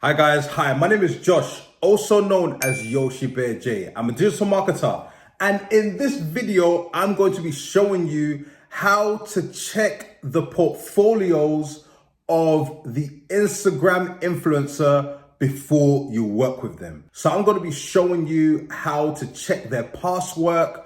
Hi guys, hi, my name is Josh, also known as Yoshi Bear J. I'm a digital marketer, and in this video, I'm going to be showing you how to check the portfolios of the Instagram influencer before you work with them. So I'm going to be showing you how to check their past work.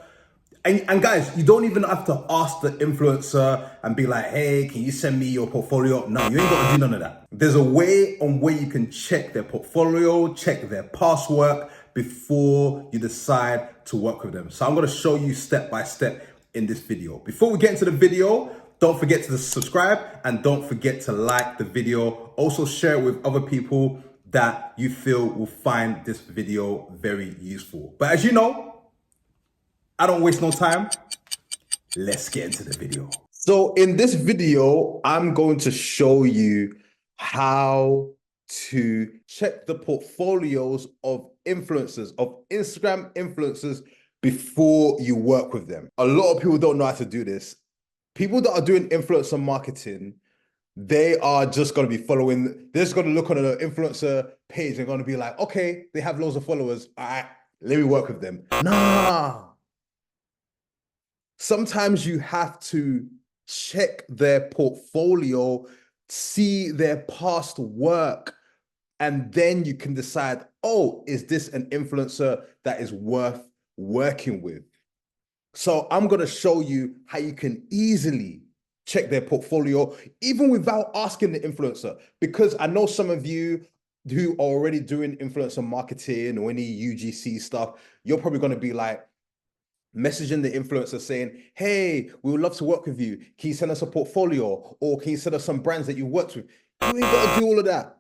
And guys, you don't even have to ask the influencer and be like, hey, can you send me your portfolio? No, you ain't got to do none of that. There's a way on where you can check their portfolio, check their past work before you decide to work with them. So I'm going to show you step by step in this video. Before we get into the video, don't forget to subscribe and don't forget to like the video. Also share it with other people that you feel will find this video very useful. But as you know, I don't waste no time. Let's get into the video. So in this video, I'm going to show you how to check the portfolios of influencers, of Instagram influencers before you work with them. A lot of people don't know how to do this. People that are doing influencer marketing, they are just going to be following, they're just going to look on an influencer page and going to be like, okay, they have loads of followers. All right, let me work with them. Nah. Sometimes you have to check their portfolio, see their past work, and then you can decide, oh, is this an influencer that is worth working with? So I'm going to show you how you can easily check their portfolio, even without asking the influencer, because I know some of you who are already doing influencer marketing or any UGC stuff, you're probably going to be like, messaging the influencer saying, hey, we would love to work with you. Can you send us a portfolio? Or can you send us some brands that you've worked with? You ain't got to do all of that.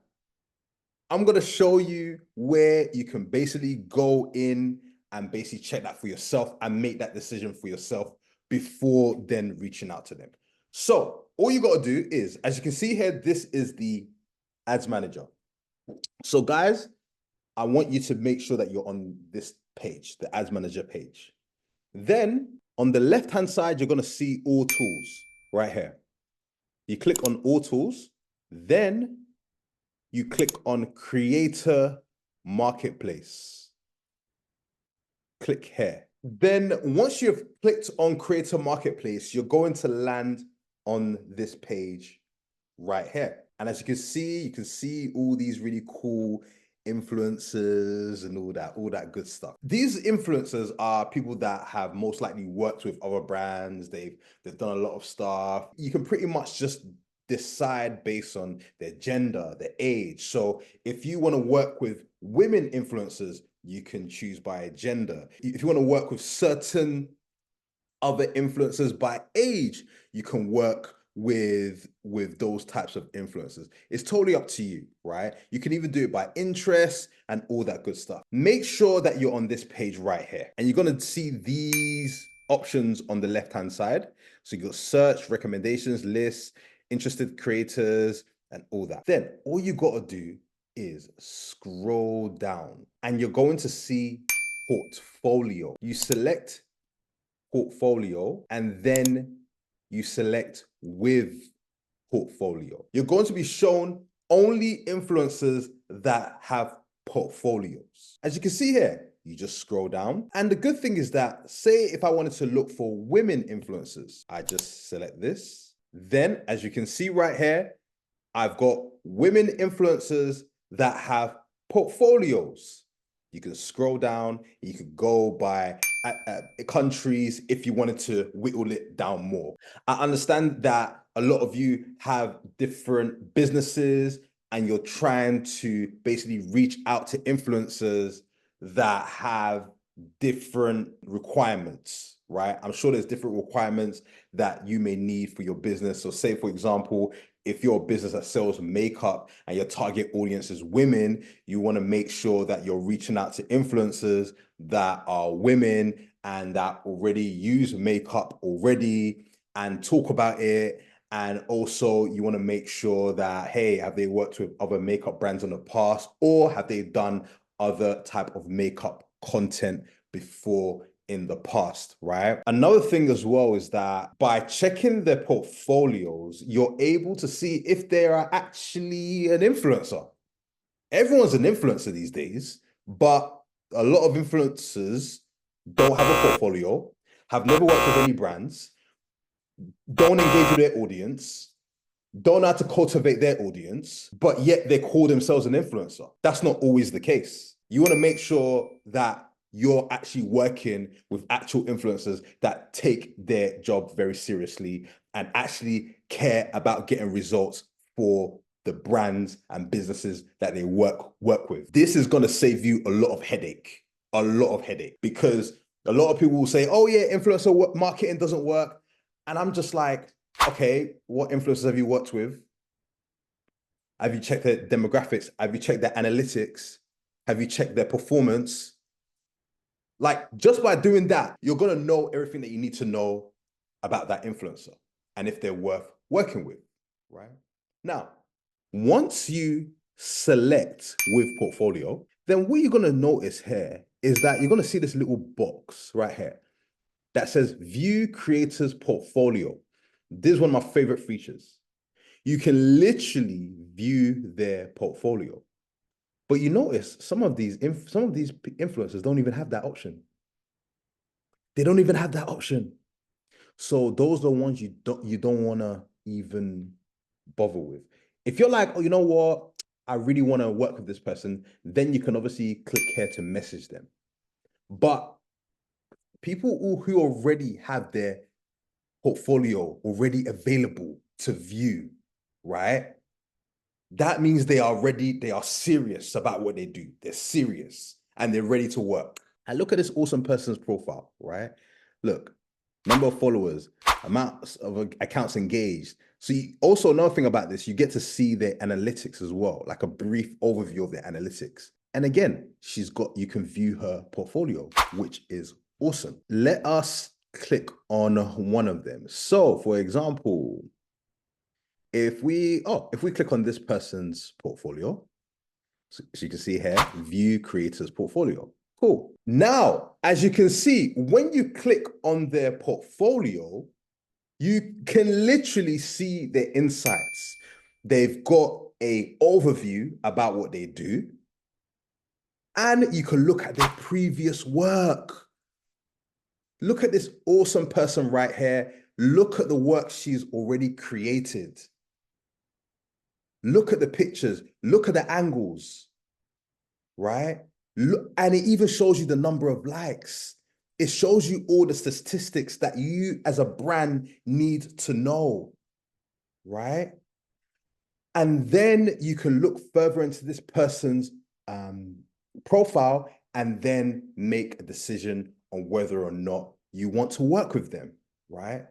I'm going to show you where you can basically go in and basically check that for yourself and make that decision for yourself before then reaching out to them. So all you got to do is, as you can see here, this is the ads manager. So guys, I want you to make sure that you're on this page, the ads manager page. Then on the left-hand side, you're going to see all tools right here. You click on all tools, then you click on creator marketplace. Click here. Then once you've clicked on creator marketplace, you're going to land on this page right here. And as you can see all these really cool influencers and all that good stuff. These influencers are people that have most likely worked with other brands. They've done a lot of stuff. You can pretty much just decide based on their gender, their age. So if you want to work with women influencers, you can choose by gender. If you want to work with certain other influencers by age, you can work with those types of influencers. It's totally up to you, right? You can even do it by interest and all that good stuff. Make sure that you're on this page right here, and you're going to see these options on the left-hand side. So you got search, recommendations, lists, interested creators, and all that. Then all you got to do is scroll down, and you're going to see portfolio. You select portfolio, and then you select with portfolio. You're going to be shown only influencers that have portfolios. As you can see here, you just scroll down. And the good thing is that, say if I wanted to look for women influencers, I just select this. Then, as you can see right here, I've got women influencers that have portfolios. You can scroll down, you can go by countries if you wanted to whittle it down more. I understand that a lot of you have different businesses and you're trying to basically reach out to influencers that have different requirements, right? I'm sure there's different requirements that you may need for your business. So say, for example, if you're a business that sells makeup and your target audience is women, you want to make sure that you're reaching out to influencers that are women and that already use makeup already and talk about it. And also you want to make sure that, hey, have they worked with other makeup brands in the past, or have they done other type of makeup content before in the past, right? Another thing as well is that by checking their portfolios, you're able to see if they are actually an influencer. Everyone's an influencer these days, but a lot of influencers don't have a portfolio, have never worked with any brands, don't engage with their audience, don't know how to cultivate their audience, but yet they call themselves an influencer. That's not always the case. You want to make sure that you're actually working with actual influencers that take their job very seriously and actually care about getting results for the brands and businesses that they work with. This is going to save you a lot of headache, because a lot of people will say, oh yeah, influencer marketing doesn't work. And I'm just like, okay, what influencers have you worked with? Have you checked their demographics? Have you checked their analytics? Have you checked their performance? Like, just by doing that, you're going to know everything that you need to know about that influencer and if they're worth working with, right? Now, once you select with portfolio, then what you're going to notice here is that you're going to see this little box right here that says view creators portfolio. This is one of my favorite features. You can literally view their portfolio. But you notice some of these influencers don't even have that option. They don't even have that option. So those are the ones you don't want to even bother with. If you're like, oh, you know what? I really want to work with this person, then you can obviously click here to message them. But people who already have their portfolio already available to view, right? That means they are serious about what they do. They're serious and they're ready to work. And look at this awesome person's profile, right? Look, number of followers, amounts of accounts engaged. So you, also another thing about this, you get to see their analytics as well, like a brief overview of their analytics. And again, you can view her portfolio, which is awesome. Let us click on one of them. So for example, if we click on this person's portfolio, so you can see here, view creators portfolio. Cool. Now, as you can see, when you click on their portfolio, you can literally see their insights. They've got a overview about what they do, and you can look at their previous work. Look at this awesome person right here. Look at the work she's already created. Look at the pictures. Look at the angles, right? Look, and it even shows you the number of likes. It shows you all the statistics that you as a brand need to know, right? And then you can look further into this person's profile and then make a decision on whether or not you want to work with them, right?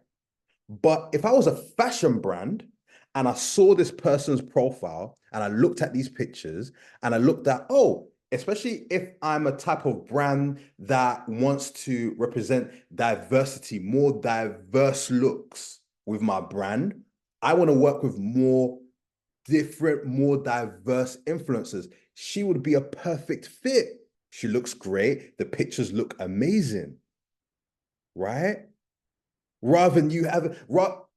But if I was a fashion brand and I saw this person's profile and I looked at these pictures and I looked at, oh, especially if I'm a type of brand that wants to represent diversity, more diverse looks with my brand, I want to work with more different, more diverse influencers. She would be a perfect fit. She looks great. The pictures look amazing, right? Rather than you have,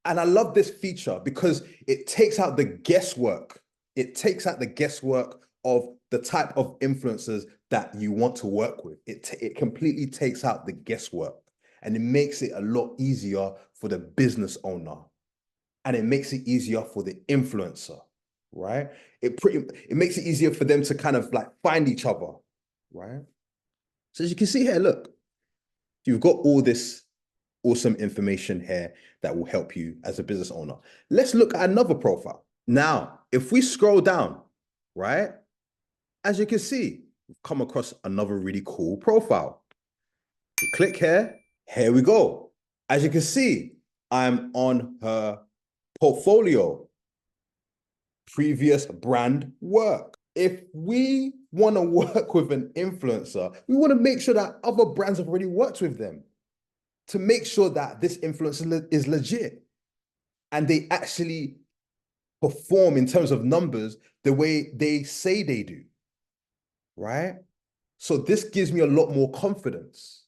and I love this feature because it takes out the guesswork. It takes out the guesswork of the type of influencers that you want to work with. It completely takes out the guesswork and it makes it a lot easier for the business owner and it makes it easier for the influencer, right? It makes it easier for them to kind of like find each other, right? So as you can see here, look, you've got all this awesome information here that will help you as a business owner. Let's look at another profile. Now, if we scroll down, right, as you can see, we've come across another really cool profile. We click here we go. As you can see, I'm on her portfolio, previous brand work. If we want to work with an influencer, we want to make sure that other brands have already worked with them to make sure that this influencer is legit and they actually perform in terms of numbers the way they say they do, right? So this gives me a lot more confidence.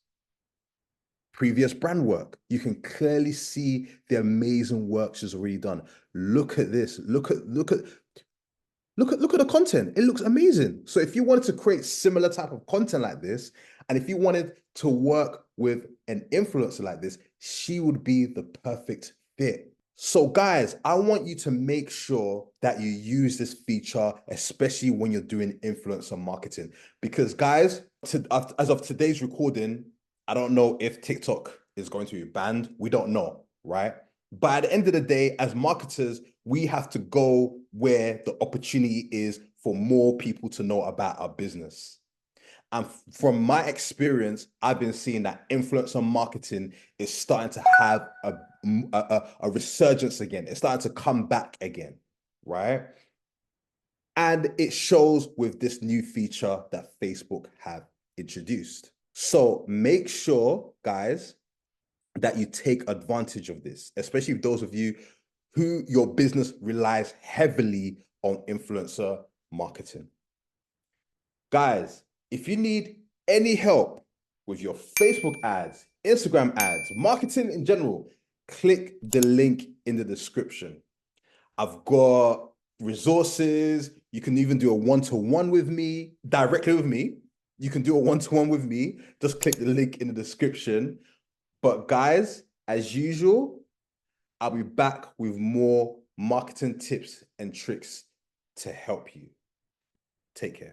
Previous brand work, you can clearly see the amazing work she's already done. Look at this. Look at Look at the content. It looks amazing. So if you wanted to create similar type of content like this, and if you wanted to work with an influencer like this, she would be the perfect fit. So guys, I want you to make sure that you use this feature, especially when you're doing influencer marketing. Because guys, as of today's recording, I don't know if TikTok is going to be banned. We don't know, right? But at the end of the day, as marketers, we have to go where the opportunity is for more people to know about our business. And from my experience, I've been seeing that influencer marketing is starting to have a resurgence again. It's starting to come back again, right? And it shows with this new feature that Facebook have introduced. So make sure, guys, that you take advantage of this, especially those of you who your business relies heavily on influencer marketing. Guys, if you need any help with your Facebook ads, Instagram ads, marketing in general, click the link in the description. I've got resources. You can even do a one-to-one with me, directly with me. You can do a one-to-one with me. Just click the link in the description. But guys, as usual, I'll be back with more marketing tips and tricks to help you. Take care.